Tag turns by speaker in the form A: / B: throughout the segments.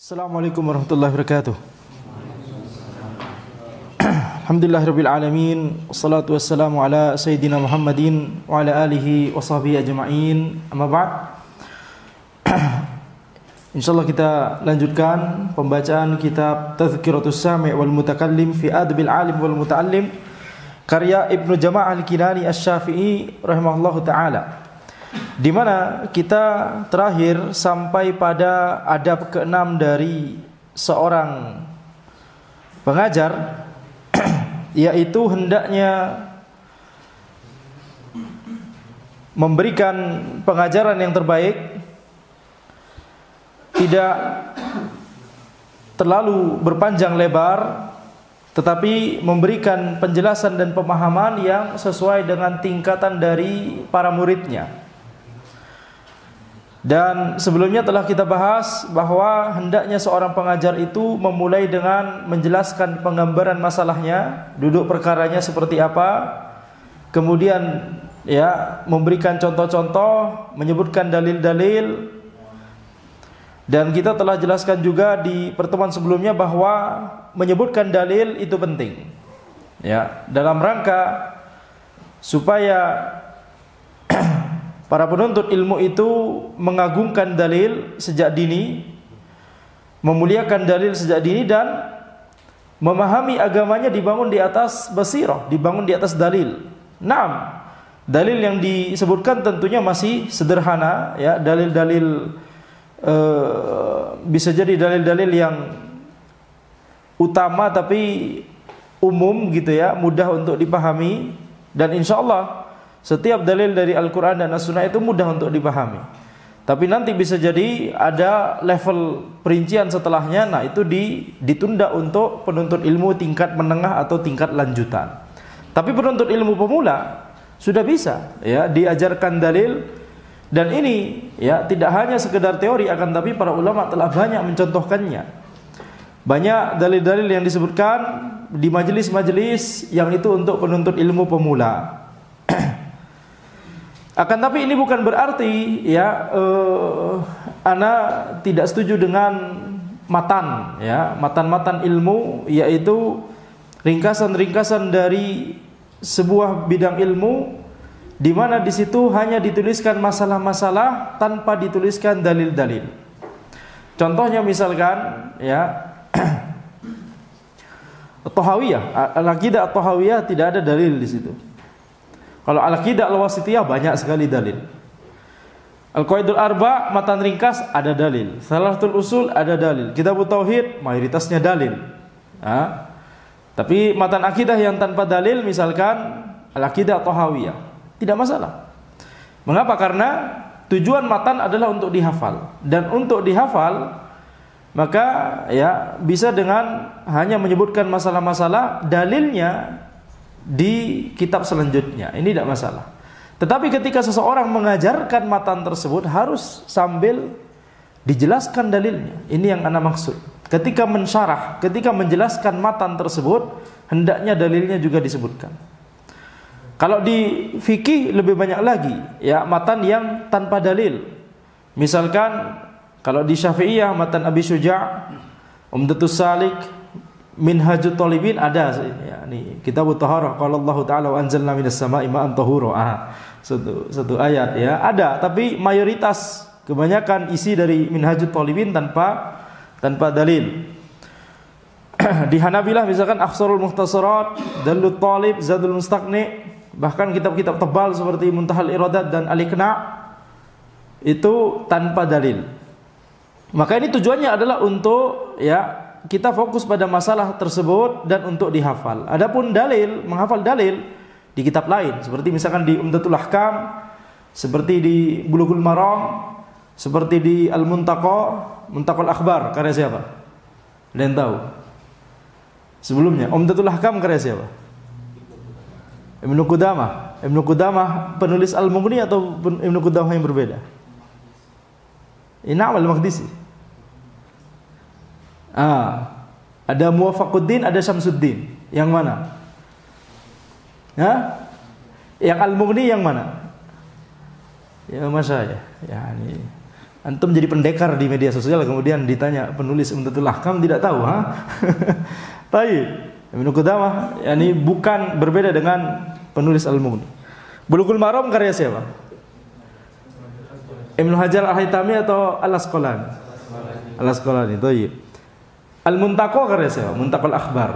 A: Assalamualaikum warahmatullahi wabarakatuh. Alhamdulillahirabbil alamin, wassalatu wassalamu ala sayyidina Muhammadin wa ala alihi wa sahbihi ajma'in. Amma ba'd. Insyaallah kita lanjutkan pembacaan kitab Tadhkiratus Sami' wal Mutakallim fi Adabil Alim wal Muta'allim karya Ibnu Jama'ah Al-Kinani Asy-Syafi'i rahimahullahu taala, di mana kita terakhir sampai pada adab ke-6 dari seorang pengajar, yaitu hendaknya memberikan pengajaran yang terbaik, tidak terlalu berpanjang lebar, tetapi memberikan penjelasan dan pemahaman yang sesuai dengan tingkatan dari para muridnya. Dan sebelumnya telah kita bahas bahwa hendaknya seorang pengajar itu memulai dengan menjelaskan penggambaran masalahnya, duduk perkaranya seperti apa, kemudian memberikan contoh-contoh, menyebutkan dalil-dalil. Dan kita telah jelaskan juga di pertemuan sebelumnya bahwa menyebutkan dalil itu penting, dalam rangka supaya para penuntut ilmu itu mengagungkan dalil sejak dini, memuliakan dalil sejak dini, dan memahami agamanya dibangun di atas basirah, dibangun di atas dalil. Naam, dalil yang disebutkan tentunya masih sederhana, dalil-dalil bisa jadi dalil-dalil yang utama tapi umum gitu, mudah untuk dipahami, dan insyaallah setiap dalil dari Al-Quran dan As-Sunnah itu mudah untuk dipahami. Tapi nanti bisa jadi ada level perincian setelahnya. Nah, itu ditunda untuk penuntut ilmu tingkat menengah atau tingkat lanjutan. Tapi penuntut ilmu pemula sudah bisa diajarkan dalil. Dan ini tidak hanya sekedar teori, akan tapi para ulama telah banyak mencontohkannya. Banyak dalil-dalil yang disebutkan di majelis-majelis yang itu untuk penuntut ilmu pemula. Akan tapi ini bukan berarti ana tidak setuju dengan matan ilmu, yaitu ringkasan-ringkasan dari sebuah bidang ilmu, di mana di situ hanya dituliskan masalah-masalah tanpa dituliskan dalil-dalil. Contohnya misalkan At-Tahawiyah, Al-Aqidah At-Tahawiyah tidak ada dalil di situ. Kalau Al-Aqidah Al-Wasithiyah banyak sekali dalil. Al-Qawaidul Arba' matan ringkas ada dalil. Salatul Usul ada dalil. Kitabut Tauhid mayoritasnya dalil. Tapi matan akidah yang tanpa dalil, misalkan Al-Aqidah At-Tahawiyah, tidak masalah. Mengapa? Karena tujuan matan adalah untuk dihafal. Dan untuk dihafal, maka bisa dengan hanya menyebutkan masalah-masalah, dalilnya di kitab selanjutnya, ini tidak masalah. Tetapi ketika seseorang mengajarkan matan tersebut, harus sambil dijelaskan dalilnya. Ini yang ana maksud. Ketika mensyarah, ketika menjelaskan matan tersebut, hendaknya dalilnya juga disebutkan. Kalau di fikih lebih banyak lagi matan yang tanpa dalil. Misalkan kalau di Syafi'iyah matan Abi Syuja', Umdatus Salik, Minhajut Talibin ada, Kitabut Taharah, qala Allah Ta'ala wa anzalna minas sama'i ma'an tahura. Satu ayat ada, tapi mayoritas kebanyakan isi dari Minhajut Talibin tanpa dalil. Di Hanabilah misalkan Akhsarul Mukhtasarat, Dallut Talib, Zadul Mustaqni, bahkan kitab-kitab tebal seperti Muntahal Iradat dan Al-Iqna' itu tanpa dalil. Maka ini tujuannya adalah untuk kita fokus pada masalah tersebut dan untuk dihafal. Adapun dalil, menghafal dalil di kitab lain, seperti misalkan di Umdatul Ahkam, seperti di Bulughul Maram, seperti di Muntaqal Akhbar, karya siapa? Ada yang tahu? Sebelumnya Umdatul Ahkam karya siapa? Ibnu Qudamah. Ibnu Qudamah penulis Al-Mughni atau Ibnu Qudamah yang berbeda? Inam Al-Maqdisi. Ada Muwafaquddin, ada Syamsuddin. Yang mana? Yang Al-Mughni yang mana? Ya mas saya. Antum jadi pendekar di media sosial, kemudian ditanya penulis Umdatul Ahkam tidak tahu, ha? Baik. Ibnu Qudamah yakni bukan berbeda dengan penulis Al-Mughni. Bulughul Maram karya siapa? Ibnu Hajar Al-Haytami atau Al-Asqalani? Al-Asqalani. Baik. Al-Muntaqa karya siapa? Muntaqal Akhbar.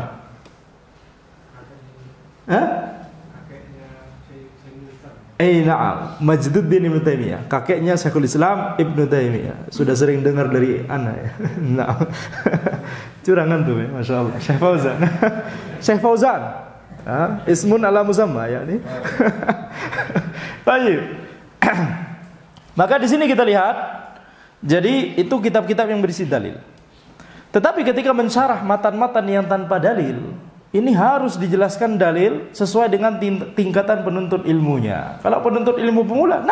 A: Hah? Na'am, Majduddin Ibnu Taimiyah, kakeknya Syekhul Islam Ibnu Taimiyah. Sudah sering dengar dari anak ya. Nah. Curangan tuh ya, Masya Allah. Syekh Fauzan. Syekh Fauzan. Ismun ala musamma ya ini. Baik. Maka di sini kita lihat, jadi itu kitab-kitab yang berisi dalil. Tetapi ketika mensyarah matan-matan yang tanpa dalil, ini harus dijelaskan dalil sesuai dengan tingkatan penuntut ilmunya. Kalau penuntut ilmu pemula,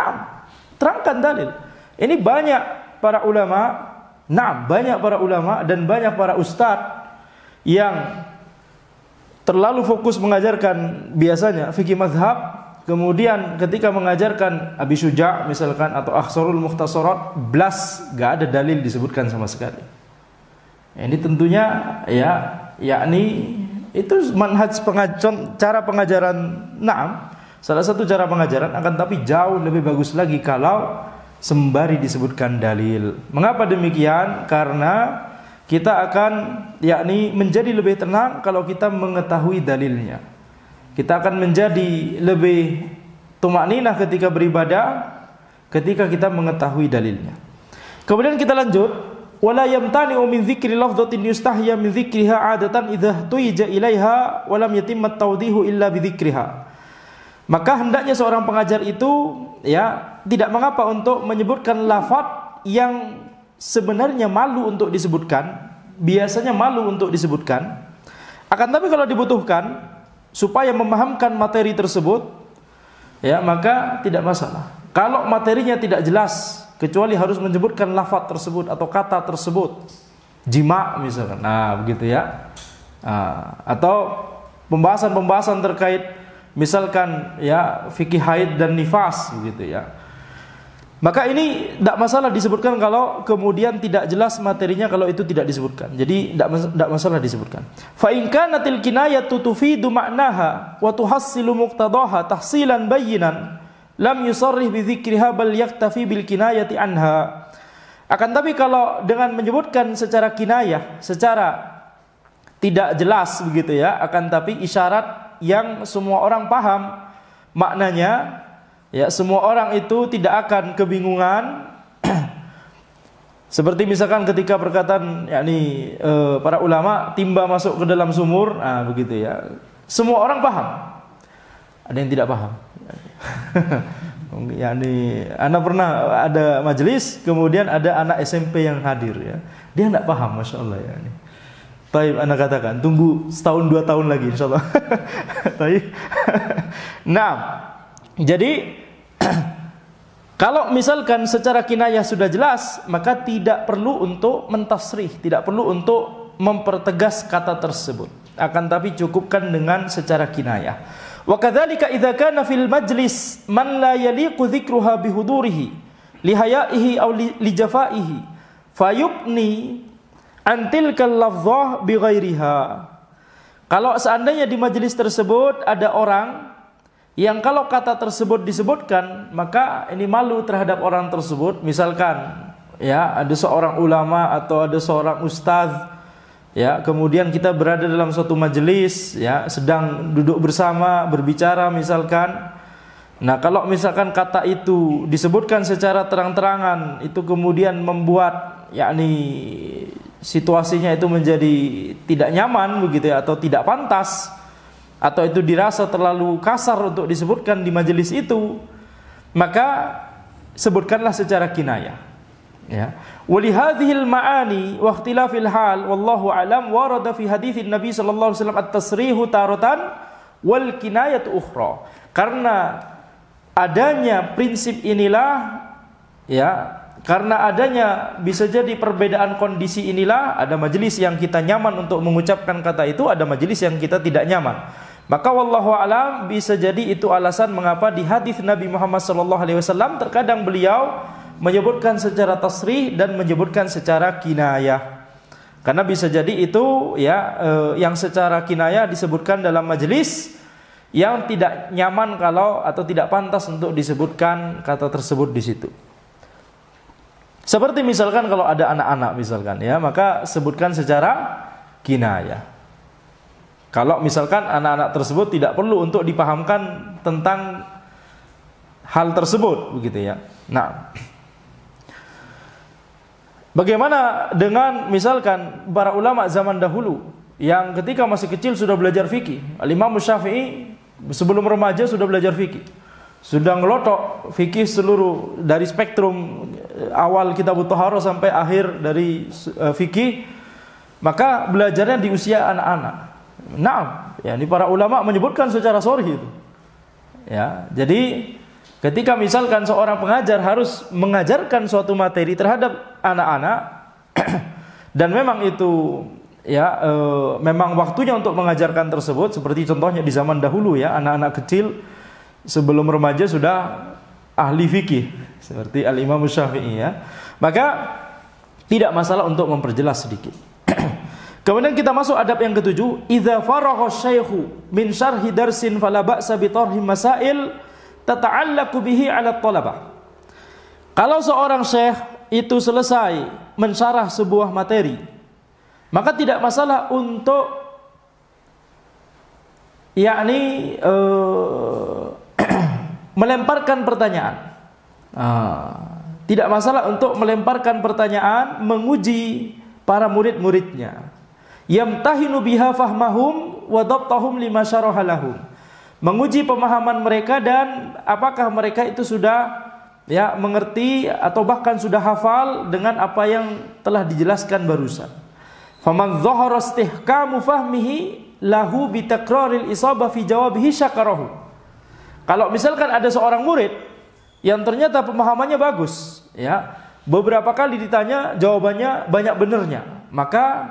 A: terangkan dalil. Ini banyak para ulama, banyak para ulama dan banyak para ustadz yang terlalu fokus mengajarkan biasanya fikih mazhab, kemudian ketika mengajarkan Abi Syuja' misalkan atau Akhsarul Mukhtasarat, gak ada dalil disebutkan sama sekali. Ini tentunya yakni itu manhaj cara pengajaran. Salah satu cara pengajaran, akan tapi jauh lebih bagus lagi kalau sembari disebutkan dalil. Mengapa demikian? Karena kita akan yakni menjadi lebih tenang kalau kita mengetahui dalilnya. Kita akan menjadi lebih tumakninah ketika beribadah ketika kita mengetahui dalilnya. Kemudian kita lanjut. Wala yamtani'u min dzikri lafdhatin yustahya min dzikriha 'adatan idza tuija ilaiha wa lam yatimma at-tawdihu illa bi dzikriha. Maka hendaknya seorang pengajar itu tidak mengapa untuk menyebutkan lafaz yang sebenarnya malu untuk disebutkan, biasanya malu untuk disebutkan. Akan tapi kalau dibutuhkan supaya memahamkan materi tersebut, maka tidak masalah. Kalau materinya tidak jelas, kecuali harus menyebutkan lafaz tersebut atau kata tersebut, jima misalkan, begitu ya, atau pembahasan-pembahasan terkait misalkan fikih haid dan nifas, begitu ya. Maka ini tidak masalah disebutkan kalau kemudian tidak jelas materinya, kalau itu tidak disebutkan. Jadi tidak masalah disebutkan. Fa in kanatil kinayatu tufidu ma'naha wa tuhassilu muqtadaha tahsilan bayyinan lam yusarrih bi dzikriha bal yaktafi bil kinayati anha. Akan tapi kalau dengan menyebutkan secara kinayah, secara tidak jelas begitu ya, akan tapi isyarat yang semua orang paham maknanya, semua orang itu tidak akan kebingungan. Seperti misalkan ketika perkataan para ulama timba masuk ke dalam sumur, begitu ya. Semua orang paham. Ada yang tidak paham. Anak pernah ada majelis, kemudian ada anak SMP yang hadir ya. Dia tidak paham, Masya Allah ya. Taib, anak katakan tunggu setahun 2 tahun lagi insyaallah. Taib. Jadi kalau misalkan secara kinayah sudah jelas, maka tidak perlu untuk mentafsirih, tidak perlu untuk mempertegas kata tersebut. Akan tapi cukupkan dengan secara kinayah. Wa kadzalika idza kana fil majlis man la yaliqu dzikruha bihudurihi lihayaihi aw lijafaihi fayubni an tilkal lafdhah bighairiha. Kalau seandainya di majelis tersebut ada orang yang kalau kata tersebut disebutkan, maka ini malu terhadap orang tersebut. Misalkan ada seorang ulama atau ada seorang ustaz, kemudian kita berada dalam suatu majelis, sedang duduk bersama berbicara misalkan. Nah, kalau misalkan kata itu disebutkan secara terang-terangan, itu kemudian membuat situasinya itu menjadi tidak nyaman begitu ya, atau tidak pantas, atau itu dirasa terlalu kasar untuk disebutkan di majelis itu, maka sebutkanlah secara kinayah. Walihadhil ma'ani wa ikhtilafil hal wallahu alam warada fi haditsin Nabi sallallahu alaihi wasallam at-tasrihu taratan wal kinayatu ukhra. Karena adanya prinsip inilah karena adanya bisa jadi perbedaan kondisi inilah, ada majelis yang kita nyaman untuk mengucapkan kata itu, ada majelis yang kita tidak nyaman. Maka wallahu alam bisa jadi itu alasan mengapa di hadis Nabi Muhammad sallallahu alaihi wasallam terkadang beliau menyebutkan secara tasrih dan menyebutkan secara kinayah. Karena bisa jadi itu ya yang secara kinayah disebutkan dalam majelis yang tidak nyaman kalau atau tidak pantas untuk disebutkan kata tersebut di situ. Seperti misalkan kalau ada anak-anak misalkan ya, maka sebutkan secara kinayah. Kalau misalkan anak-anak tersebut tidak perlu untuk dipahamkan tentang hal tersebut begitu ya. Nah, bagaimana dengan misalkan para ulama zaman dahulu yang ketika masih kecil sudah belajar fikih? Al-Imam Syafi'i sebelum remaja sudah belajar fikih. Sudah ngelotok fikih seluruh dari spektrum awal kitab Thaharah sampai akhir dari fikih. Maka belajarnya di usia anak-anak. Nah, ya ini para ulama menyebutkan secara sharih itu. Ya, jadi ketika misalkan seorang pengajar harus mengajarkan suatu materi terhadap anak-anak dan memang itu ya memang waktunya untuk mengajarkan tersebut, seperti contohnya di zaman dahulu ya, anak-anak kecil sebelum remaja sudah ahli fikih seperti Al-Imam Syafi'i ya. Maka tidak masalah untuk memperjelas sedikit. Kemudian kita masuk adab yang ketujuh, idza faragha syaikhu min syarhi darsin fala ba'sa bi tarhi masail tata'allaqu bihi 'ala thalabah. Kalau seorang syekh itu selesai mensyarah sebuah materi, maka tidak masalah untuk yakni melemparkan pertanyaan. Tidak masalah untuk melemparkan pertanyaan, menguji para murid-muridnya. Yamtahinu biha fahmahum wa dhabtahum lima syaraha lahum. Menguji pemahaman mereka dan apakah mereka itu sudah ya mengerti atau bahkan sudah hafal dengan apa yang telah dijelaskan barusan. Faman dhahara istihkamu fahmihi lahu bi takraril isabah fi jawabihi syakarahu. Kalau misalkan ada seorang murid yang ternyata pemahamannya bagus, ya, beberapa kali ditanya jawabannya banyak benarnya, maka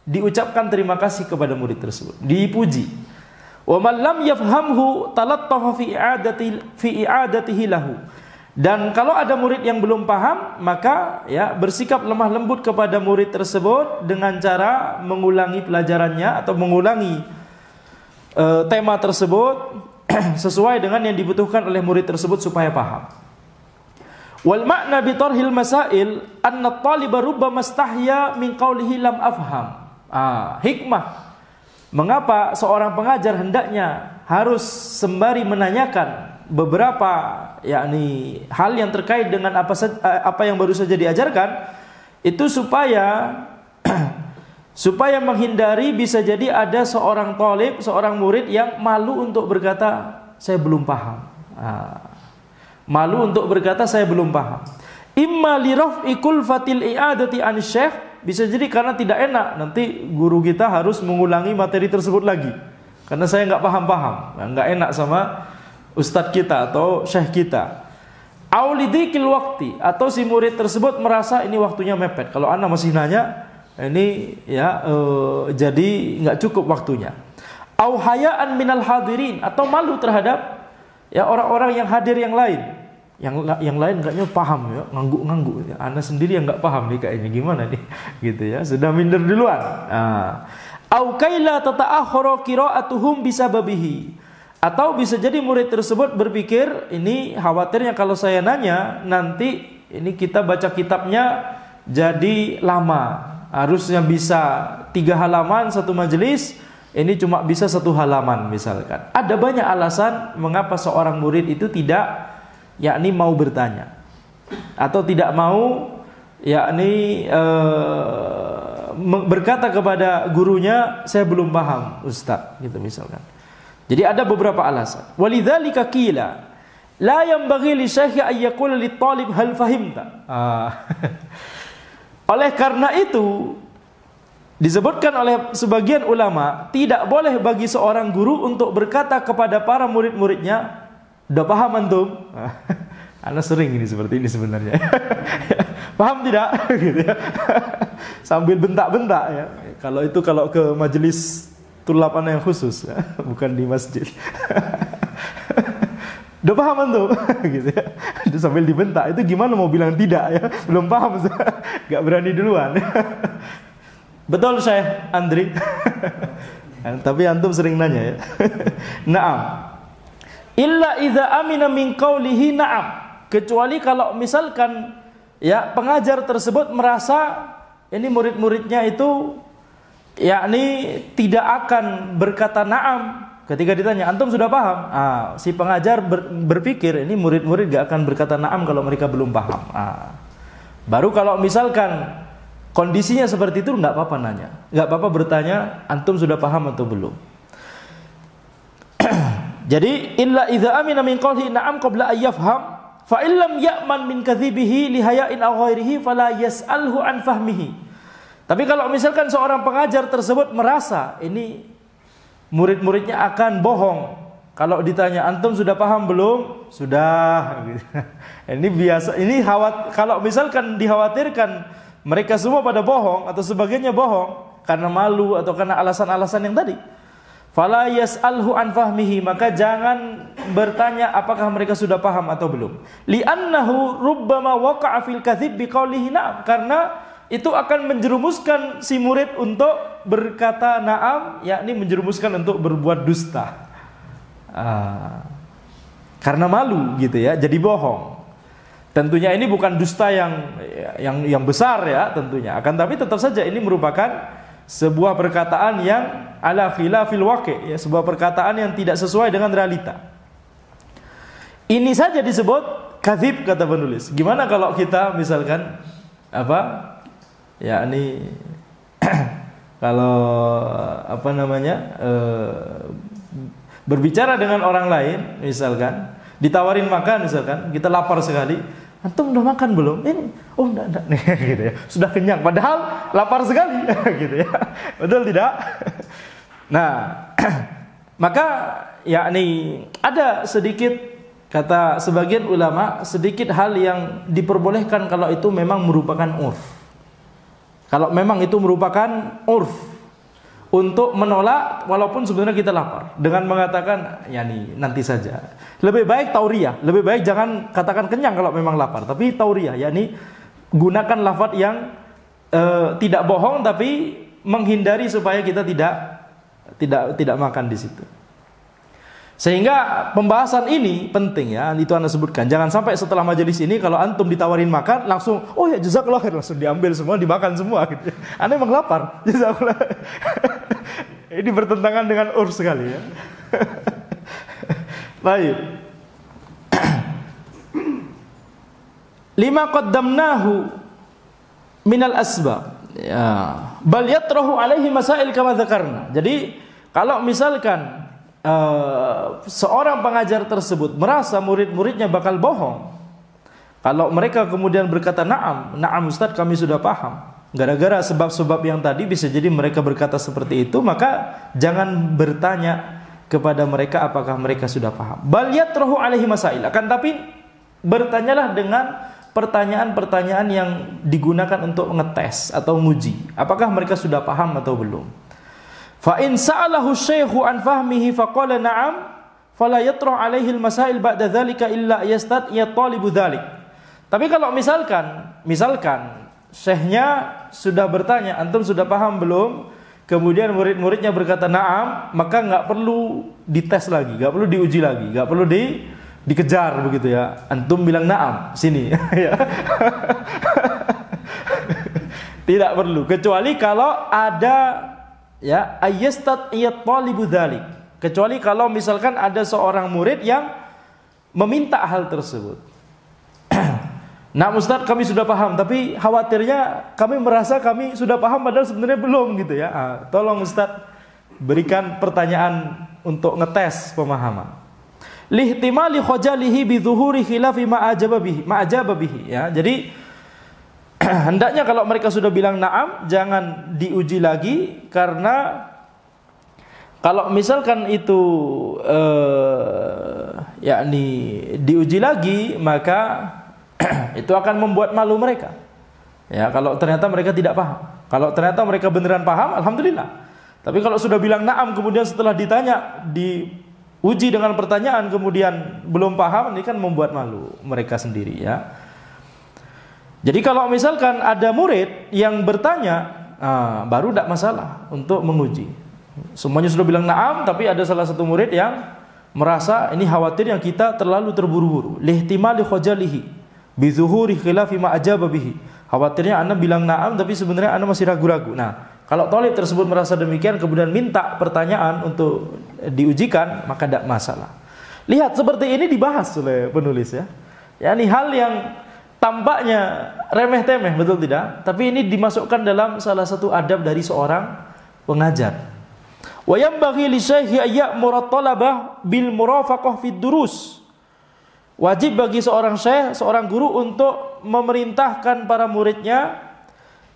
A: diucapkan terima kasih kepada murid tersebut, dipuji. Wa man lam yafhamhu talattafa fi i'adatihi lahu. Dan kalau ada murid yang belum paham, maka ya bersikap lemah lembut kepada murid tersebut dengan cara mengulangi pelajarannya atau mengulangi tema tersebut sesuai dengan yang dibutuhkan oleh murid tersebut supaya paham. Wal makna bi tarhil masail anna at-taliba rubbama istahya min qawlihi lam afham. Hikmah mengapa seorang pengajar hendaknya harus sembari menanyakan beberapa yakni hal yang terkait dengan apa yang baru saja diajarkan itu supaya supaya menghindari bisa jadi ada seorang talib, seorang murid yang malu untuk berkata saya belum paham. Malu untuk berkata saya belum paham. Imma li raf'i kulfatil i'adati an syekh, bisa jadi karena tidak enak nanti guru kita harus mengulangi materi tersebut lagi karena saya nggak paham-paham, nggak enak sama ustadz kita atau syekh kita. Aulidikil waktu, atau si murid tersebut merasa ini waktunya mepet. Kalau anak masih nanya ini ya jadi nggak cukup waktunya. Au hayaan minal hadirin, atau malu terhadap ya orang-orang yang hadir yang lain. Yang lain enggaknya paham ya, ngangguk-ngangguk. Ya, Anda sendiri yang enggak paham nih kayaknya gimana nih, gitu ya. Sudah minder duluan. Au kaila tata'akhkhara qira'atuhum bisababihi. Atau bisa jadi murid tersebut berpikir, ini khawatirnya kalau saya nanya nanti ini kita baca kitabnya jadi lama. Harusnya bisa 3 halaman satu majelis, ini cuma bisa 1 halaman misalkan. Ada banyak alasan mengapa seorang murid itu tidak yakni mau bertanya atau tidak mau yakni berkata kepada gurunya saya belum paham Ustaz, gitu misalkan. Jadi ada beberapa alasan. Walidzalika qila la yanbaghi li syekh ay yaqula lit talib hal fahimta. Oleh karena itu disebutkan oleh sebagian ulama tidak boleh bagi seorang guru untuk berkata kepada para murid-muridnya udah paham antum? Anda sering ini seperti ini sebenarnya. Paham tidak? Gitu ya. Sambil bentak-bentak ya. Kalau ke majelis tulap yang khusus ya, bukan di masjid. Udah paham antum? Gitu ya. Jadi sambil dibentak, itu gimana mau bilang tidak ya? Belum paham, nggak berani duluan. Betul Syekh Andri. Tapi antum sering nanya ya. Naam. Illa idza amina min qawlihi na'am. Kecuali kalau misalkan ya pengajar tersebut merasa ini murid-muridnya itu yakni tidak akan berkata na'am ketika ditanya, antum sudah paham? Si pengajar berpikir ini murid-murid gak akan berkata na'am kalau mereka belum paham. Baru kalau misalkan kondisinya seperti itu nggak apa-apa nanya, nggak apa-apa bertanya, antum sudah paham atau belum. Jadi illa idza amina min qawlihi na'am qabla an yafham fa illam ya'man min kadhibihi li haya'in aw ghairihi fala yas'alhu an fahmihi. Tapi kalau misalkan seorang pengajar tersebut merasa ini murid-muridnya akan bohong, kalau ditanya antum sudah paham belum? Sudah. Ini biasa. Ini kalau misalkan dikhawatirkan mereka semua pada bohong atau sebagainya bohong karena malu atau karena alasan-alasan yang tadi, fala yas'alhu an fahmihi, maka jangan bertanya apakah mereka sudah paham atau belum. Li'annahu rubbama waqa'a fil kadhib biqaulihi na'am, karena itu akan menjerumuskan si murid untuk berkata na'am, yakni menjerumuskan untuk berbuat dusta. Karena malu gitu ya, jadi bohong. Tentunya ini bukan dusta yang besar ya tentunya. Akan tapi tetap saja ini merupakan sebuah perkataan yang ala khilafil waqi', ya, sebuah perkataan yang tidak sesuai dengan realita. Ini saja disebut kadzib kata penulis. Gimana kalau kita misalkan apa? Ya ini kalau apa namanya berbicara dengan orang lain, misalkan ditawarin makan, misalkan kita lapar sekali, antum udah makan belum? Ini, oh enggak nih, gitu ya. Sudah kenyang, padahal lapar sekali, gitu ya. Betul tidak? Nah, maka yakni ada sedikit, kata sebagian ulama, sedikit hal yang diperbolehkan kalau itu memang merupakan urf. Kalau memang itu merupakan urf untuk menolak walaupun sebenarnya kita lapar dengan mengatakan ya nih nanti saja. Lebih baik tauriyah, lebih baik jangan katakan kenyang kalau memang lapar, tapi tauriyah, yakni gunakan lafaz yang tidak bohong tapi menghindari supaya kita tidak makan di situ. Sehingga pembahasan ini penting ya, itu Anda sebutkan. Jangan sampai setelah majelis ini kalau antum ditawarin makan langsung, oh ya jazakallah khair, langsung diambil semua, dimakan semua gitu. Anda memang lapar, jazakallah. Ini bertentangan dengan urf sekali ya. Baik. Lima qaddamnahu minal asbab. Ya, bal yatrahu alaihi masail kama dzakarna. Jadi kalau misalkan seorang pengajar tersebut merasa murid-muridnya bakal bohong, kalau mereka kemudian berkata na'am Ustaz kami sudah paham, gara-gara sebab-sebab yang tadi bisa jadi mereka berkata seperti itu, maka jangan bertanya kepada mereka apakah mereka sudah paham. Bal yatrahu alaihi masail, akan tapi bertanyalah dengan pertanyaan-pertanyaan yang digunakan untuk ngetes atau nguji apakah mereka sudah paham atau belum. Fa in sa'alahu syaikhu an fahmihi faqala na'am fala yatrah alaihi al-masail ba'da dzalika illa yastatiya talibu dzalik. Tapi kalau misalkan syekhnya sudah bertanya, antum sudah paham belum? Kemudian murid-muridnya berkata na'am, maka enggak perlu dites lagi, enggak perlu diuji lagi, enggak perlu dikejar begitu ya. Antum bilang na'am, sini ya. Tidak perlu, kecuali kalau ada ya ayyastatiyat talibu dzalik, kecuali kalau misalkan ada seorang murid yang meminta hal tersebut. Nah Ustaz kami sudah paham, tapi khawatirnya kami merasa kami sudah paham padahal sebenarnya belum gitu ya. Tolong Ustaz berikan pertanyaan untuk ngetes pemahaman. Lihtimali khajalihi bi dhuhuri khilafi ma ajaba bihi ya. Jadi hendaknya kalau mereka sudah bilang na'am, jangan diuji lagi, karena kalau misalkan itu yakni diuji lagi, maka itu akan membuat malu mereka. Ya, kalau ternyata mereka tidak paham. Kalau ternyata mereka beneran paham, alhamdulillah. Tapi kalau sudah bilang na'am kemudian setelah ditanya uji dengan pertanyaan kemudian belum paham, ini kan membuat malu mereka sendiri ya. Jadi kalau misalkan ada murid yang bertanya, baru tidak masalah untuk menguji. Semuanya sudah bilang na'am, tapi ada salah satu murid yang merasa ini khawatir yang kita terlalu terburu-buru. Lihtimali khajalihi bi zuhuri khilafi ma ajaba bihi. Khawatirnya ana bilang na'am tapi sebenarnya ana masih ragu-ragu. Nah, kalau thalib tersebut merasa demikian kemudian minta pertanyaan untuk diujikan, maka tidak masalah. Lihat seperti ini dibahas oleh penulis ya. Yani hal yang tampaknya remeh-temeh, betul tidak? Tapi ini dimasukkan dalam salah satu adab dari seorang pengajar. Wa yanbaghi li syaikhi ayya'mura at-talabah bil murafaqah fid durus. Wajib bagi seorang syekh, seorang guru untuk memerintahkan para muridnya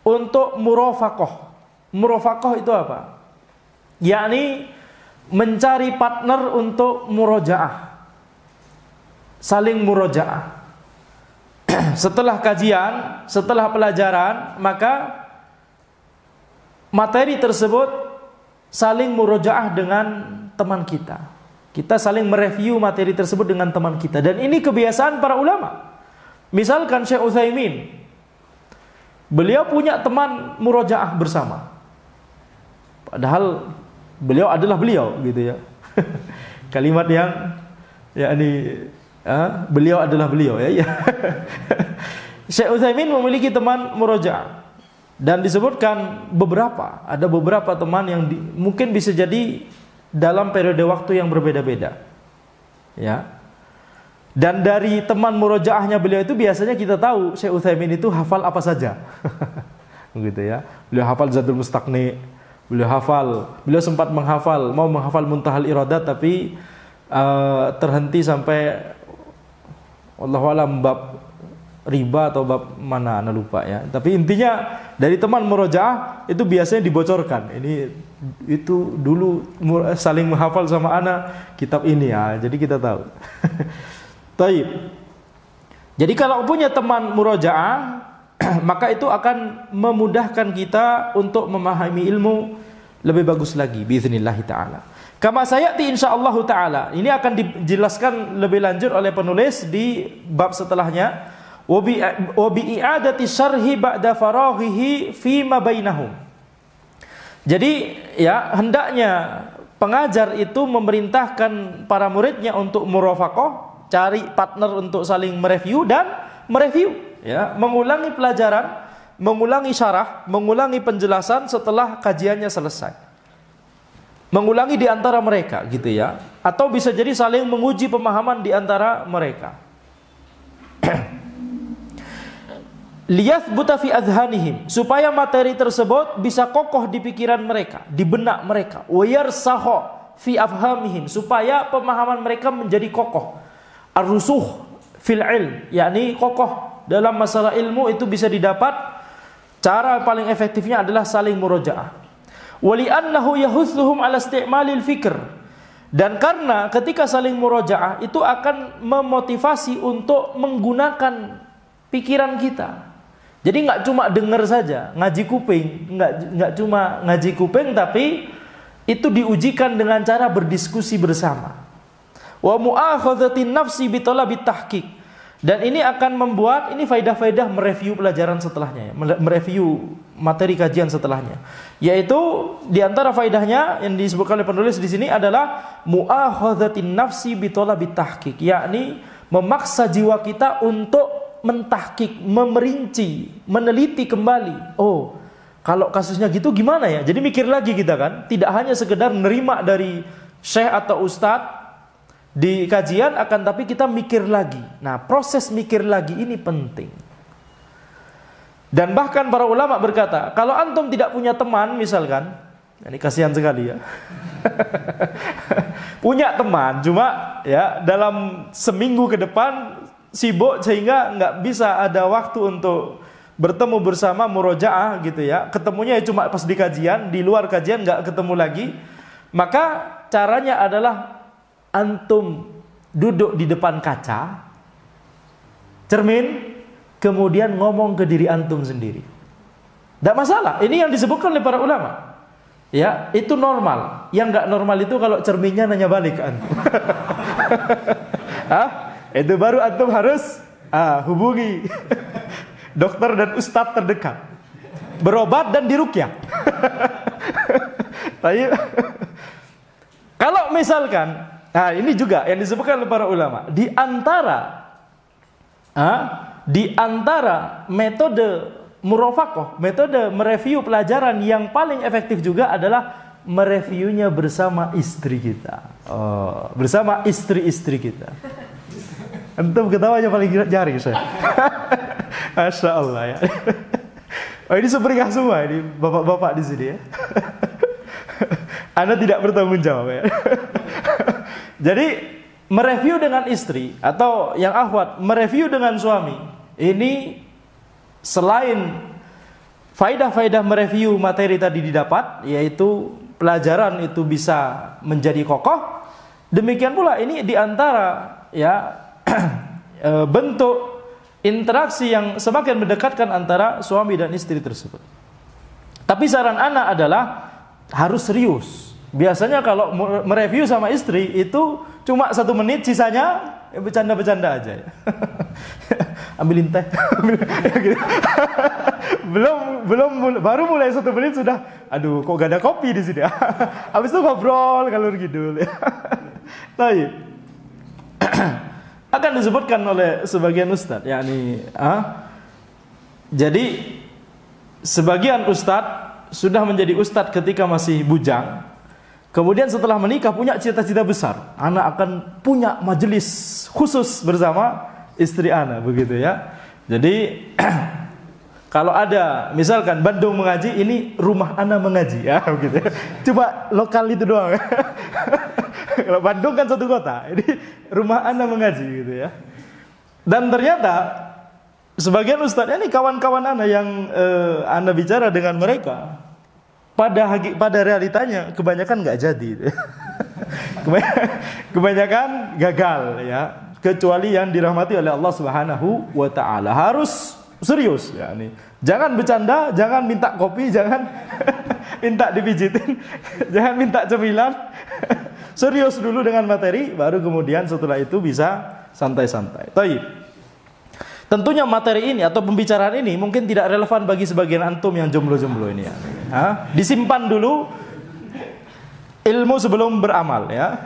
A: untuk murafaqah. Murafaqah itu apa? Yakni mencari partner untuk murojaah. Saling murojaah. Setelah kajian, setelah pelajaran, maka materi tersebut saling murojaah dengan teman kita. Kita saling mereview materi tersebut dengan teman kita. Dan ini kebiasaan para ulama. Misalkan Syekh Utsaimin, beliau punya teman murojaah bersama. Padahal beliau adalah beliau, gitu ya. Kalimat yang beliau adalah beliau ya. Syekh Utsaimin memiliki teman murojaah dan disebutkan ada beberapa teman yang mungkin bisa jadi dalam periode waktu yang berbeda-beda. Ya. Dan dari teman murojaahnya beliau itu biasanya kita tahu Syekh Utsaimin itu hafal apa saja. Begitu ya. Beliau hafal Zadul Mustaqni, beliau sempat mau menghafal Muntahal Iradat tapi terhenti sampai wallahu alam bab riba atau bab mana ana lupa ya. Tapi intinya dari teman murojaah itu biasanya dibocorkan. Itu dulu saling menghafal sama ana kitab ini ya. Jadi kita tahu. Taib. Jadi kalau punya teman murojaah maka itu akan memudahkan kita untuk memahami ilmu lebih bagus lagi biiznillah taala. Kama sayati insyaallah taala. Ini akan dijelaskan lebih lanjut oleh penulis di bab setelahnya. Wa bi i'adati syarhi ba'da faraghihi fi ma bainahum. Jadi ya hendaknya pengajar itu memerintahkan para muridnya untuk murafaqah, cari partner untuk saling mereview dan mereview ya, mengulangi pelajaran, mengulangi syarah, mengulangi penjelasan setelah kajiannya selesai. Mengulangi di antara mereka gitu ya, atau bisa jadi saling menguji pemahaman di antara mereka. Liyathbuta fi adhanihim, supaya materi tersebut bisa kokoh di pikiran mereka, di benak mereka. Wa yarsaha fi afhamihim, supaya pemahaman mereka menjadi kokoh. Ar-rusuh fil ilm, yakni kokoh dalam masalah ilmu itu bisa didapat. Cara paling efektifnya adalah saling murojaah. Wali'annahu yahuthuhum ala isti'malil fikr, dan karena ketika saling murojaah itu akan memotivasi untuk menggunakan pikiran kita. Jadi nggak cuma dengar saja, ngaji kuping, nggak cuma ngaji kuping, tapi itu diujikan dengan cara berdiskusi bersama. Wa mu'akhadhatin nafsi bi talabit tahqiq. Dan ini akan membuat ini faidah-faidah mereview pelajaran setelahnya, mereview materi kajian setelahnya. Yaitu di antara faidahnya yang disebutkan oleh penulis di sini adalah mu'akhadhatin nafsi bi talabit tahqiq, yakni memaksa jiwa kita untuk mentahqiq, memerinci, meneliti kembali. Oh, kalau kasusnya gitu gimana ya? Jadi mikir lagi kita kan, tidak hanya sekedar nerima dari syekh atau ustadz di kajian, akan tapi kita mikir lagi. Nah, proses mikir lagi ini penting. Dan bahkan para ulama berkata, kalau antum tidak punya teman misalkan, ini kasihan sekali ya. Punya teman, cuma ya dalam seminggu ke depan sibuk sehingga nggak bisa ada waktu untuk bertemu bersama murojaah gitu ya. Ketemunya cuma pas di kajian, di luar kajian nggak ketemu lagi. Maka caranya adalah antum duduk di depan kaca, cermin, kemudian ngomong ke diri antum sendiri. Tidak masalah. Ini yang disebutkan oleh para ulama. ya itu normal. Yang nggak normal itu kalau cerminnya nanya balik kan. Itu baru antum harus hubungi dokter dan ustadz terdekat, berobat dan diruqyah. Kalau misalkan, ini juga yang disebutkan oleh para ulama, di antara metode murafaqah, metode mereview pelajaran yang paling efektif juga adalah mereviewnya bersama istri kita, bersama istri-istri kita. Antum ketawanya paling jaring saya. Masya Allah ya. Ini semeringah semua ini bapak-bapak di sini ya. Anda tidak bertanggung jawab ya. Jadi mereview dengan istri atau yang akhwat mereview dengan suami, ini selain faidah-faidah mereview materi tadi didapat, yaitu pelajaran itu bisa menjadi kokoh, demikian pula ini diantara ya bentuk interaksi yang semakin mendekatkan antara suami dan istri tersebut. Tapi saran anak adalah harus serius. Biasanya kalau mereview sama istri itu cuma 1 menit, sisanya bercanda-bercanda aja ya. Ambilin teh. Baru mulai 1 menit sudah, aduh kok gak ada kopi di sini. Habis itu ngobrol kalur gitu. Baik. Akan disebutkan oleh sebagian ustadz, yakni jadi sebagian ustadz sudah menjadi ustadz ketika masih bujang. Kemudian setelah menikah punya cita-cita besar, anak akan punya majelis khusus bersama istri anak, begitu ya. Jadi kalau ada misalkan Bandung mengaji, ini rumah anak mengaji ya, begitu. Cuma lokal itu doang. Kalau Bandung kan satu kota, ini rumah anak mengaji gitu ya. Dan ternyata sebagian ustadz ini kawan-kawan anak yang anak bicara dengan mereka, pada realitanya kebanyakan nggak jadi. Kebanyakan gagal ya, kecuali yang dirahmati oleh Allah Subhanahu wa taala. Harus serius ya nih. Jangan bercanda, jangan minta kopi, jangan minta dipijitin, jangan minta cemilan. Serius dulu dengan materi, baru kemudian setelah itu bisa santai-santai. Baik. Tentunya materi ini atau pembicaraan ini mungkin tidak relevan bagi sebagian antum yang jomblo-jomblo ini ya. Disimpan dulu ilmu sebelum beramal ya.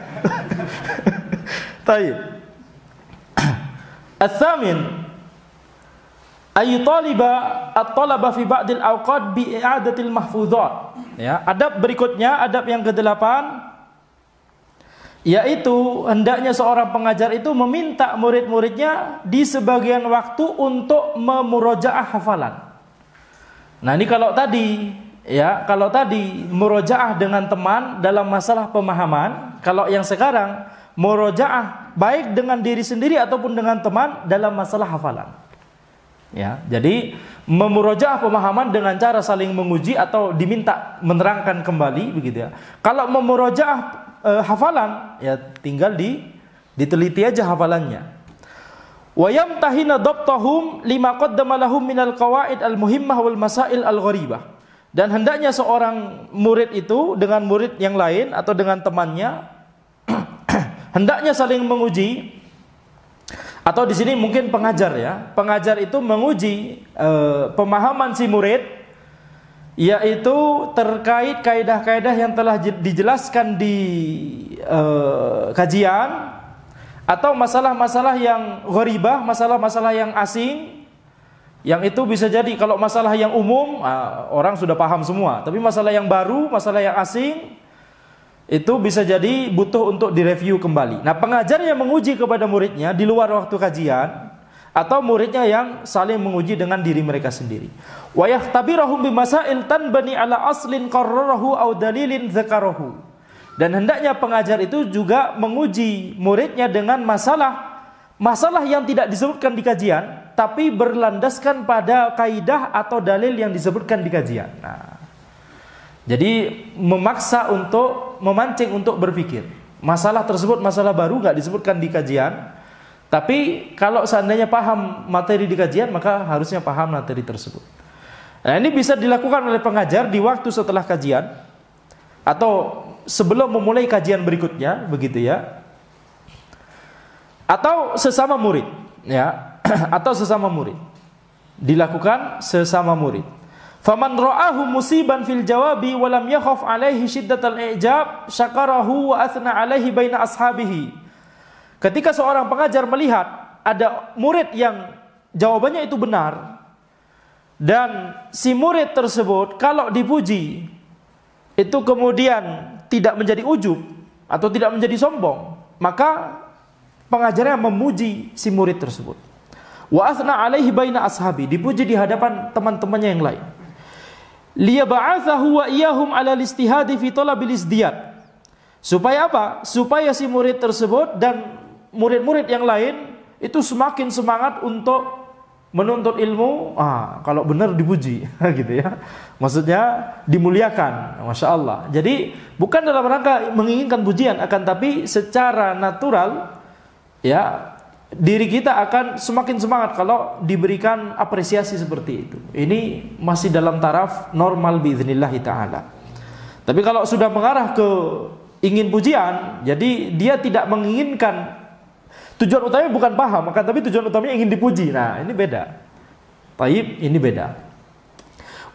A: Baik. Ats-tsamin ay taliba at-talaba fi ba'dil awqat bi i'adatil mahfuzat. Ya, adab berikutnya, adab yang ke-8, yaitu hendaknya seorang pengajar itu meminta murid-muridnya di sebagian waktu untuk memurojaah hafalan. Nah, ini kalau tadi murojaah dengan teman dalam masalah pemahaman, kalau yang sekarang murojaah baik dengan diri sendiri ataupun dengan teman dalam masalah hafalan. Ya, jadi memurojaah pemahaman dengan cara saling menguji atau diminta menerangkan kembali, begitu ya. Kalau memurojaah hafalan, ya tinggal diteliti aja hafalannya. Wa yamtahina dabtahum lima qaddama lahum minal qawaid al-muhimmah wal masail al-gharibah. Dan hendaknya seorang murid itu dengan murid yang lain atau dengan temannya hendaknya saling menguji, atau di sini mungkin pengajar ya. Pengajar itu menguji pemahaman si murid, yaitu terkait kaidah-kaidah yang telah dijelaskan di kajian, atau masalah-masalah yang gharibah, masalah-masalah yang asing, yang itu bisa jadi kalau masalah yang umum orang sudah paham semua, tapi masalah yang baru, masalah yang asing, itu bisa jadi butuh untuk direview kembali. Nah, pengajar yang menguji kepada muridnya di luar waktu kajian, atau muridnya yang saling menguji dengan diri mereka sendiri. Wa yahtabirahum bimasail tanbani ala aslin qarrarahu aw dalilin dzakarahu. Dan hendaknya pengajar itu juga menguji muridnya dengan masalah yang tidak disebutkan di kajian, tapi berlandaskan pada kaidah atau dalil yang disebutkan di kajian. Nah, jadi memaksa untuk memancing untuk berpikir. Masalah tersebut masalah baru, nggak disebutkan di kajian. Tapi kalau seandainya paham materi di kajian, maka harusnya paham materi tersebut. Nah, ini bisa dilakukan oleh pengajar di waktu setelah kajian. atau sebelum memulai kajian berikutnya, begitu ya. Atau sesama murid, ya. Atau sesama murid. Dilakukan sesama murid. Faman ra'ahu musiban fil jawabi wa lam yakhaf alaihi syiddatal i'jab syakarahu wa athna alaihi baina ashabihi. Ketika seorang pengajar melihat ada murid yang jawabannya itu benar, dan si murid tersebut kalau dipuji itu kemudian tidak menjadi ujub atau tidak menjadi sombong, maka pengajarnya memuji si murid tersebut. Wa athna alaihi baina ashabi, dipuji di hadapan teman-temannya yang lain. Liyab'atsahu wa iyyahum 'ala al-istihadi fi talabil izdiyad. Supaya apa? Supaya si murid tersebut dan murid-murid yang lain itu semakin semangat untuk menuntut ilmu. Kalau benar dipuji gitu ya. Maksudnya dimuliakan, Masya Allah. Jadi bukan dalam rangka menginginkan pujian, akan tapi secara natural ya, diri kita akan semakin semangat kalau diberikan apresiasi seperti itu. Ini masih dalam taraf normal biiznillah ta'ala. Tapi kalau sudah mengarah ke ingin pujian, jadi dia tidak menginginkan, tujuan utamanya bukan paham, akan tapi tujuan utamanya ingin dipuji. Nah, ini beda. Taib, ini beda.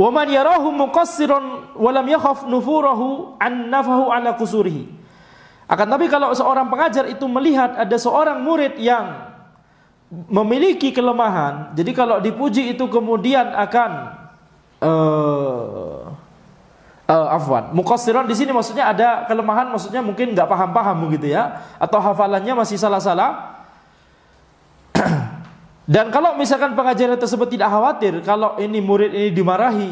A: Wa man yarahu muqassiran wa lam yakhaf nufurahu an nafahu ala qusurihi. Akan tapi kalau seorang pengajar itu melihat ada seorang murid yang memiliki kelemahan, jadi kalau dipuji itu kemudian akan muqassiran di sini maksudnya ada kelemahan, maksudnya mungkin nggak paham-paham begitu ya, atau hafalannya masih salah-salah. Dan kalau misalkan pengajar tersebut tidak khawatir kalau ini murid ini dimarahi,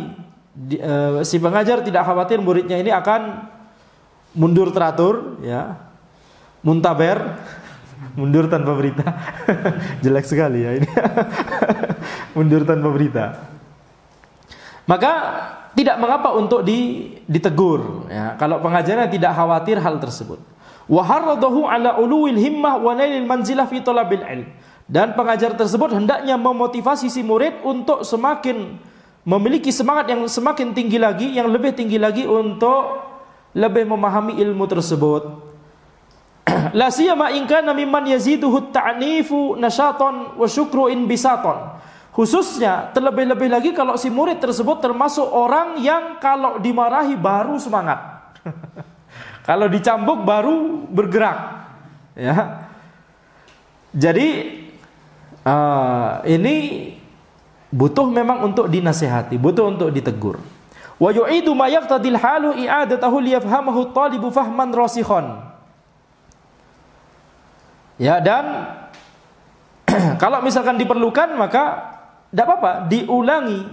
A: si pengajar tidak khawatir muridnya ini akan mundur teratur, ya, muntaber, mundur tanpa berita. Jelek sekali ya ini. Mundur tanpa berita. Maka tidak mengapa untuk ditegur, ya, kalau pengajarnya tidak khawatir hal tersebut. Wa harradahu ala uluwil himmah wa nailil manzilah fi talabil ilm. Dan pengajar tersebut hendaknya memotivasi si murid untuk semakin memiliki semangat yang semakin tinggi lagi, yang lebih tinggi lagi untuk lebih memahami ilmu tersebut. La siyama in kana mimman yaziduhu ta'nifu nasyatan wa syukru in bisatan. Khususnya terlebih-lebih lagi kalau si murid tersebut termasuk orang yang kalau dimarahi baru semangat. Kalau dicambuk baru bergerak. Ya. Jadi ini butuh memang untuk dinasihati, butuh untuk ditegur. Wa yu'idu ma yaqtadil halu i'adatahu liyafhamahu talibu fahman rasikhan. Ya, dan kalau misalkan diperlukan maka tidak apa-apa diulangi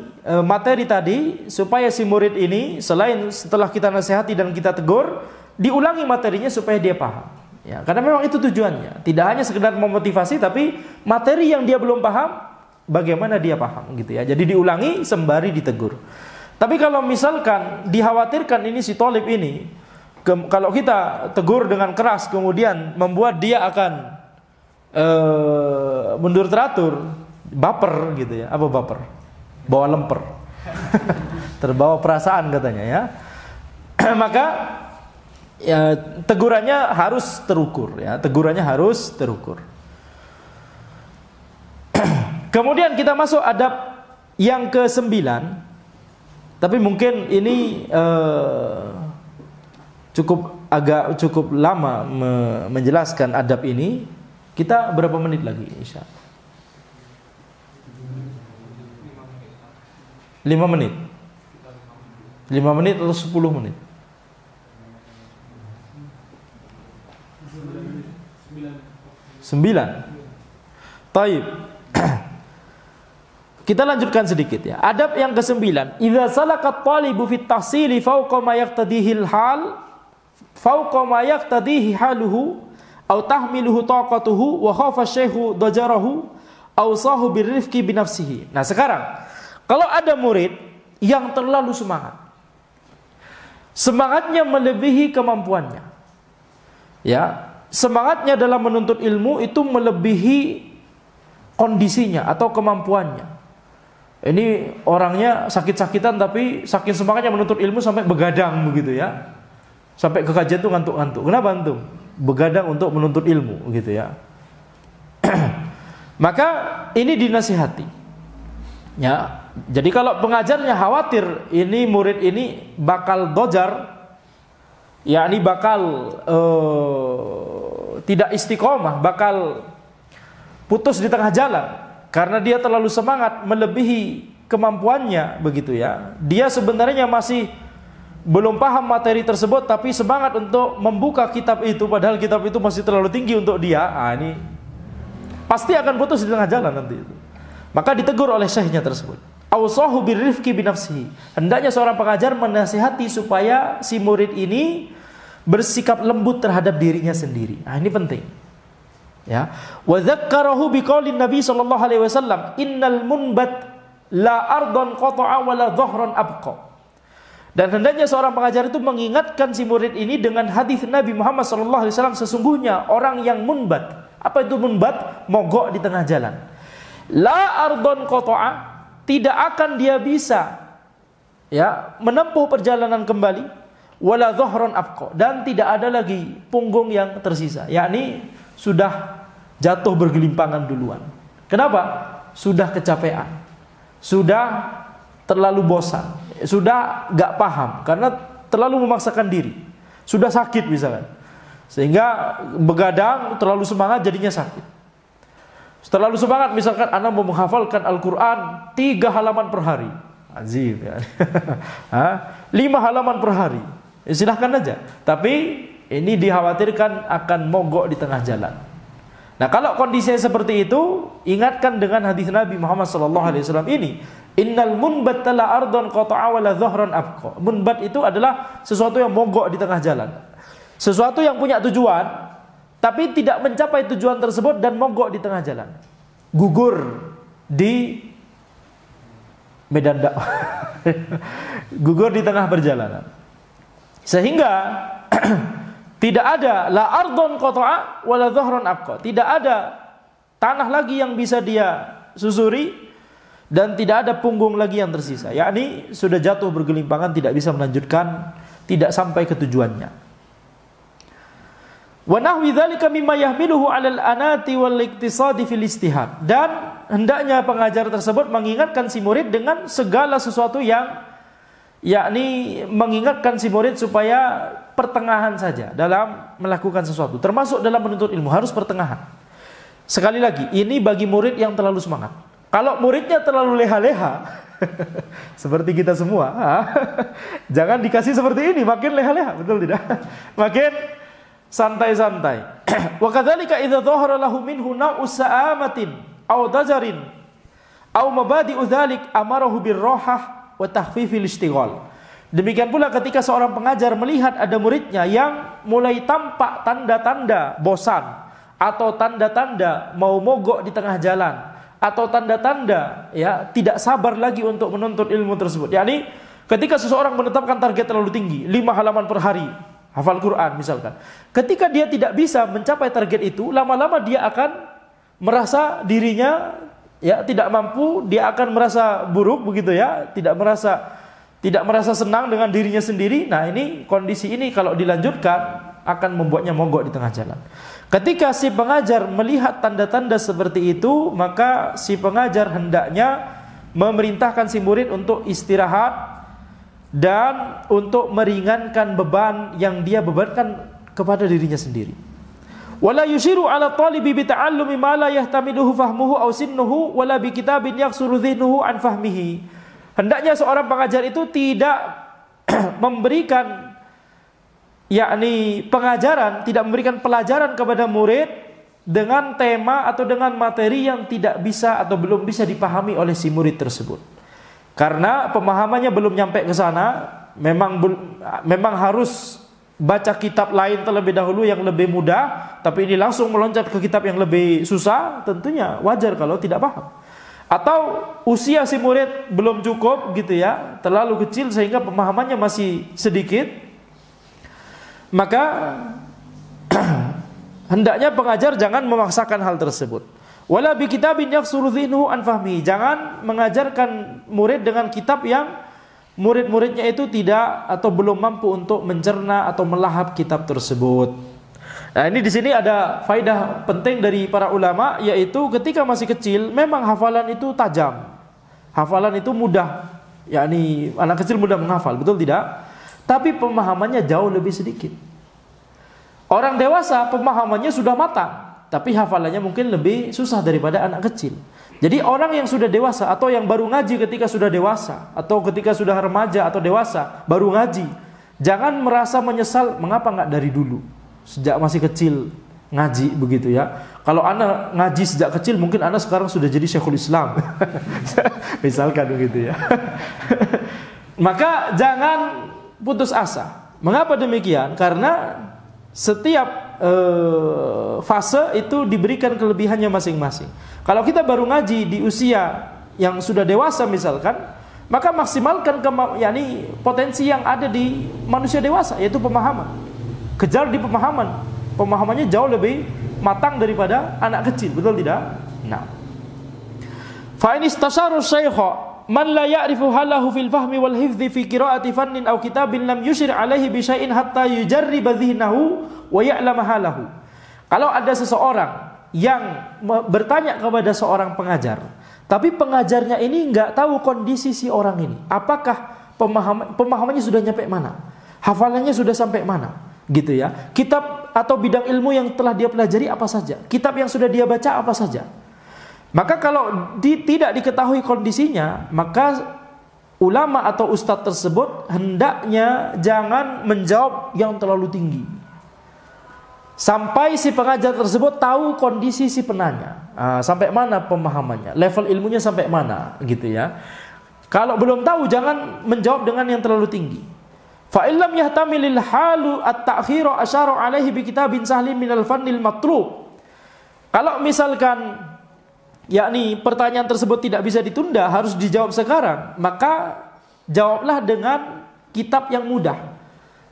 A: materi tadi supaya si murid ini selain setelah kita nasihati dan kita tegur, diulangi materinya supaya dia paham. Ya, karena memang itu tujuannya. Tidak hanya sekedar memotivasi, tapi materi yang dia belum paham bagaimana dia paham gitu ya. Jadi diulangi sembari ditegur. Tapi kalau misalkan dikhawatirkan ini si thalib ini, kalau kita tegur dengan keras kemudian membuat dia akan mundur teratur, baper gitu ya. Apa baper? Bawa lemper. Terbawa perasaan katanya ya. Maka ya, tegurannya harus terukur ya. Tegurannya harus terukur. Kemudian kita masuk adab yang ke-9. Tapi mungkin ini cukup lama menjelaskan adab ini. Kita berapa menit lagi insya Allah? 5 menit. 5 menit atau 10 menit? 9. Taib. Kita lanjutkan sedikit ya. Adab yang ke-9. Idza salakat talibu fit tahsili fawqa ma yaqtadihi al-hal, fawqa ma yaqtadihi haluhu, aw tahmiluhu taqatuhu wa khafa syaikhu dajarahu, aw sahu birrifqi bi nafsihi. Nah, sekarang kalau ada murid yang terlalu semangat, semangatnya melebihi kemampuannya, ya, semangatnya dalam menuntut ilmu itu melebihi kondisinya atau kemampuannya. Ini orangnya sakit-sakitan tapi saking semangatnya menuntut ilmu sampai begadang begitu ya. Sampai ke kajian tuh ngantuk-ngantuk. Kenapa antum? Begadang untuk menuntut ilmu gitu ya. Maka ini dinasihati. Ya, jadi kalau pengajarnya khawatir ini murid ini bakal dojar, yakni bakal tidak istiqomah, bakal putus di tengah jalan karena dia terlalu semangat melebihi kemampuannya begitu ya. Dia sebenarnya masih belum paham materi tersebut tapi semangat untuk membuka kitab itu padahal kitab itu masih terlalu tinggi untuk dia. Ini pasti akan putus di tengah jalan nanti itu. Maka ditegur oleh syekhnya tersebut. Awsahu birrifqi binafsihi. Hendaknya seorang pengajar menasihati supaya si murid ini bersikap lembut terhadap dirinya sendiri. Ini penting. Ya. Wa dzakkarahu biqaulin Nabi sallallahu alaihi wasallam, "Innal munbat la ardon qata'a wa la dhahran abqa." Dan hendaknya seorang pengajar itu mengingatkan si murid ini dengan hadis Nabi Muhammad sallallahu alaihi wasallam, sesungguhnya orang yang munbat. Apa itu munbat? Mogok di tengah jalan. La ardon qata'a, tidak akan dia bisa ya menempuh perjalanan kembali, wala dhahran abqa, dan tidak ada lagi punggung yang tersisa, yakni sudah jatuh bergelimpangan duluan. Kenapa? Sudah kecapean, sudah terlalu bosan, sudah gak paham karena terlalu memaksakan diri, sudah sakit misalkan, sehingga begadang terlalu semangat jadinya sakit. Terlalu semangat misalkan anak mau menghafalkan Al-Quran 3 halaman per hari, azim ya. 5 halaman per hari, ya, silahkan aja. Tapi ini dikhawatirkan akan mogok di tengah jalan. Nah, kalau kondisinya seperti itu, ingatkan dengan hadis Nabi Muhammad SAW ini. Innal munbat la ardon qata'a wa la dhahran abqa. Munbat itu adalah sesuatu yang mogok di tengah jalan, sesuatu yang punya tujuan tapi tidak mencapai tujuan tersebut dan mogok di tengah jalan, gugur di medan dakwah, gugur di tengah perjalanan, sehingga tidak ada la ardon qata'a wa la dhahran abqa, tidak ada tanah lagi yang bisa dia susuri dan tidak ada punggung lagi yang tersisa, yakni sudah jatuh bergelimpangan, tidak bisa melanjutkan, tidak sampai ke tujuannya. Wa nahwi dzalika mimma yahmiluhu 'alal anati wal iktisadi fil istihad. Dan hendaknya pengajar tersebut mengingatkan si murid dengan segala sesuatu yang yakni mengingatkan si murid supaya pertengahan saja dalam melakukan sesuatu, termasuk dalam menuntut ilmu harus pertengahan. Sekali lagi, ini bagi murid yang terlalu semangat. Kalau muridnya terlalu leha-leha seperti kita semua, jangan dikasih seperti ini, makin leha-leha, betul tidak? Makin santai-santai. Wa kadzalika idza dhahara lahu minhu na'u sa'amatin aw dajarin aw mabadi'u dzalik amarahu birrahah wa takhfifil ishtighal. Demikian pula ketika seorang pengajar melihat ada muridnya yang mulai tampak tanda-tanda bosan atau tanda-tanda mau mogok di tengah jalan atau tanda-tanda ya tidak sabar lagi untuk menuntut ilmu tersebut. Yakni ketika seseorang menetapkan target terlalu tinggi, 5 halaman per hari hafal Quran misalkan. Ketika dia tidak bisa mencapai target itu, lama-lama dia akan merasa dirinya ya tidak mampu, dia akan merasa buruk begitu ya, tidak merasa senang dengan dirinya sendiri. Nah, ini kondisi ini kalau dilanjutkan akan membuatnya mogok di tengah jalan. Ketika si pengajar melihat tanda-tanda seperti itu, maka si pengajar hendaknya memerintahkan si murid untuk istirahat dan untuk meringankan beban yang dia bebankan kepada dirinya sendiri. Wala yushiru ala talibi bi ta'allumi ma la yahtamiluhu fahmuhu aw sinnuhu wala bi kitabin yaksuru dhihnuhu an fahmihi. Hendaknya seorang pengajar itu tidak memberikan yakni pengajaran, tidak memberikan pelajaran kepada murid dengan tema atau dengan materi yang tidak bisa atau belum bisa dipahami oleh si murid tersebut. Karena pemahamannya belum nyampe ke sana, memang harus baca kitab lain terlebih dahulu yang lebih mudah, tapi ini langsung meloncat ke kitab yang lebih susah, tentunya wajar kalau tidak paham. Atau usia si murid belum cukup gitu ya, terlalu kecil sehingga pemahamannya masih sedikit, maka hendaknya pengajar jangan memaksakan hal tersebut. Wala bi kitabin yaksuru dhihnuhu an fahmi. Jangan mengajarkan murid dengan kitab yang murid-muridnya itu tidak atau belum mampu untuk mencerna atau melahap kitab tersebut. Nah, ini di sini ada faedah penting dari para ulama, yaitu ketika masih kecil memang hafalan itu tajam. Hafalan itu mudah, yakni anak kecil mudah menghafal, betul tidak? Tapi pemahamannya jauh lebih sedikit. Orang dewasa pemahamannya sudah matang, tapi hafalannya mungkin lebih susah daripada anak kecil. Jadi orang yang sudah dewasa atau yang baru ngaji ketika sudah dewasa atau ketika sudah remaja atau dewasa baru ngaji, jangan merasa menyesal mengapa nggak dari dulu, sejak masih kecil ngaji begitu ya. Kalau anak ngaji sejak kecil mungkin anak sekarang sudah jadi Syekhul Islam. Misalkan begitu ya. Maka jangan putus asa. Mengapa demikian? Karena setiap fase itu diberikan kelebihannya masing-masing. Kalau kita baru ngaji di usia yang sudah dewasa misalkan, maka maksimalkan yakni potensi yang ada di manusia dewasa, yaitu pemahaman. Kejar di pemahaman. Pemahamannya jauh lebih matang daripada anak kecil, betul tidak? Nah. Fa in istasharu syaikha man la ya'rifu halahu fil fahmi wal hifdhi fi qira'ati fannin aw kitabin lam yushir alaihi bi syai'in hatta yujarriba dhihnahu wa ya'lam halahu. Kalau ada seseorang yang bertanya kepada seorang pengajar, tapi pengajarnya ini enggak tahu kondisi si orang ini, apakah pemahamannya sudah nyampe mana, hafalannya sudah sampai mana, gitu ya. Kitab atau bidang ilmu yang telah dia pelajari apa saja, kitab yang sudah dia baca apa saja. Maka kalau tidak diketahui kondisinya, maka ulama atau ustadz tersebut hendaknya jangan menjawab yang terlalu tinggi, sampai si pengajar tersebut tahu kondisi si penanya, sampai mana pemahamannya, level ilmunya sampai mana, gitu ya. Kalau belum tahu jangan menjawab dengan yang terlalu tinggi. Fa illam yahtamilil halu at-ta'khira asyara alaihi bi kitabin sahlim minal fannil matlub. Kalau misalkan yakni pertanyaan tersebut tidak bisa ditunda, harus dijawab sekarang, maka jawablah dengan kitab yang mudah.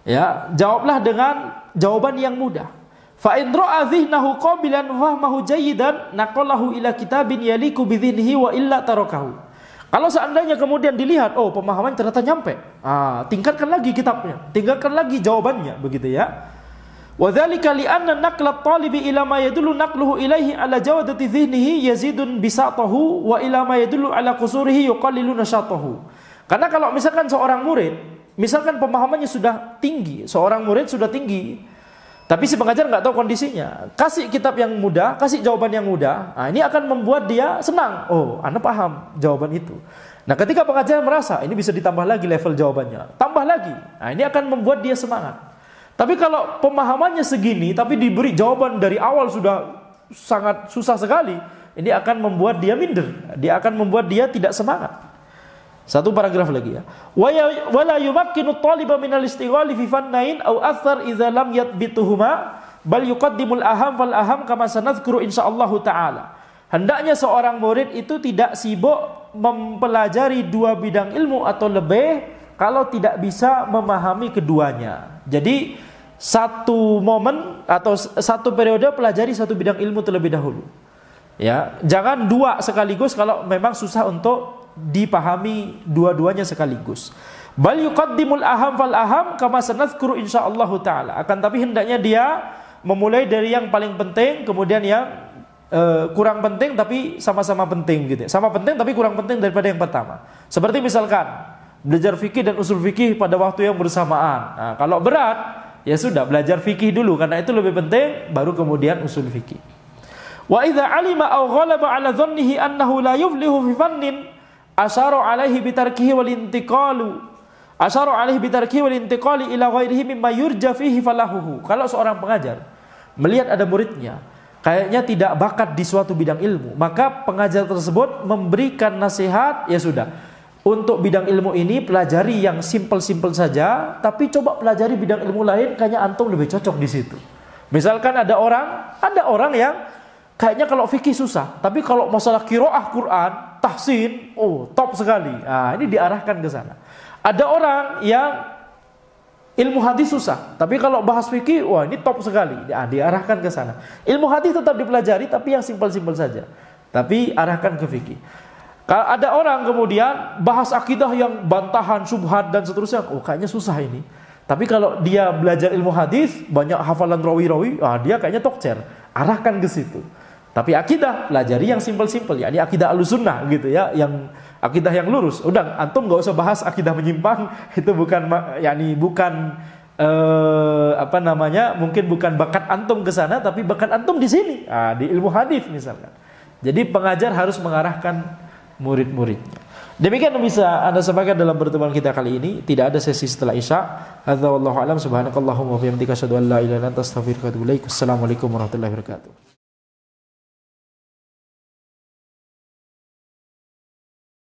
A: Ya, jawablah dengan jawaban yang mudah. Fa in ra'a dhihnahu qabilan wa fahmahu jayyidan naqalahu ila kitabin yaliku bi dhihnihi wa illa tarakahu. Kalau seandainya kemudian dilihat, oh pemahaman ternyata nyampe, tingkatkan lagi kitabnya, tingkatkan lagi jawabannya, begitu ya. Wa dzalika li anna naqla at-talibi ila ma yadullu naqluhu ilaihi ala jawadati dhihnihi yazidun bisatahu wa ila ma yadullu ala qusurihi yuqallilu nashatahu. Karena kalau misalkan seorang murid, misalkan pemahamannya sudah tinggi, seorang murid sudah tinggi, tapi si pengajar nggak tahu kondisinya, kasih kitab yang mudah, kasih jawaban yang mudah, ini akan membuat dia senang. Oh, Anda paham jawaban itu. Nah, ketika pengajar merasa ini bisa ditambah lagi level jawabannya, tambah lagi, ini akan membuat dia semangat. Tapi kalau pemahamannya segini, tapi diberi jawaban dari awal sudah sangat susah sekali, ini akan membuat dia minder, dia akan membuat dia tidak semangat. Satu paragraf lagi ya. Wala yumakkinu at-taliba min al-istighali fi fannain aw athar idza lam yathbituhuma bal yuqaddimul aham fal aham kama sanadhkuru insyaallah taala. Hendaknya seorang murid itu tidak sibuk mempelajari dua bidang ilmu atau lebih kalau tidak bisa memahami keduanya. Jadi satu momen atau satu periode pelajari satu bidang ilmu terlebih dahulu. Ya, jangan dua sekaligus kalau memang susah untuk dipahami dua-duanya sekaligus. Bal yuqaddimul aham fal aham kama sanadhkuru insyaallah taala. Akan tapi hendaknya dia memulai dari yang paling penting, kemudian yang kurang penting tapi sama-sama penting gitu. Sama penting tapi kurang penting daripada yang pertama. Seperti misalkan belajar fikih dan usul fikih pada waktu yang bersamaan. Nah, kalau berat ya sudah belajar fikih dulu karena itu lebih penting, baru kemudian usul fikih. Wa idza alima aw ghalaba ala dhannihi annahu la yuflihu fi fannin asyara alaihi bitarkihi wal intiqalu asyara alaihi bitarkihi wal intiqali ila ghairihi mimma yurja fihi falahuhu. Kalau seorang pengajar melihat ada muridnya kayaknya tidak bakat di suatu bidang ilmu, maka pengajar tersebut memberikan nasihat, ya sudah, untuk bidang ilmu ini pelajari yang simpel-simpel saja, tapi coba pelajari bidang ilmu lain, kayaknya antum lebih cocok di situ. Misalkan ada orang yang kayaknya kalau fikih susah, tapi kalau masalah qiraah Quran, tahsin, top sekali. Nah, ini diarahkan ke sana. Ada orang yang ilmu hadis susah, tapi kalau bahas fikih, wah ini top sekali. Diarahkan ke sana. Ilmu hadis tetap dipelajari, tapi yang simpel-simpel saja. Tapi arahkan ke fikih. Kalau ada orang kemudian bahas akidah yang bantahan, syubhat dan seterusnya, oh kayaknya susah ini. Tapi kalau dia belajar ilmu hadis, banyak hafalan rawi-rawi, dia kayaknya tokcer. Arahkan ke situ. Tapi akidah, pelajari yang simpel-simpel, yakni akidah Ahlussunnah gitu ya, yang akidah yang lurus. Udah, antum enggak usah bahas akidah menyimpang, itu bukan mungkin bukan bakat antum ke sana, tapi bakat antum di sini, di ilmu hadis misalkan. Jadi pengajar harus mengarahkan murid-muridnya. Demikian yang bisa Anda sampaikan dalam pertemuan kita kali ini. Tidak ada sesi setelah Isya. Hadza wallahu a'lam. Subhanakallahumma wa bihamdika asyhadu an la ilaha illa anta astaghfiruka wa atubu ilaik. Assalamualaikum warahmatullahi wabarakatuh.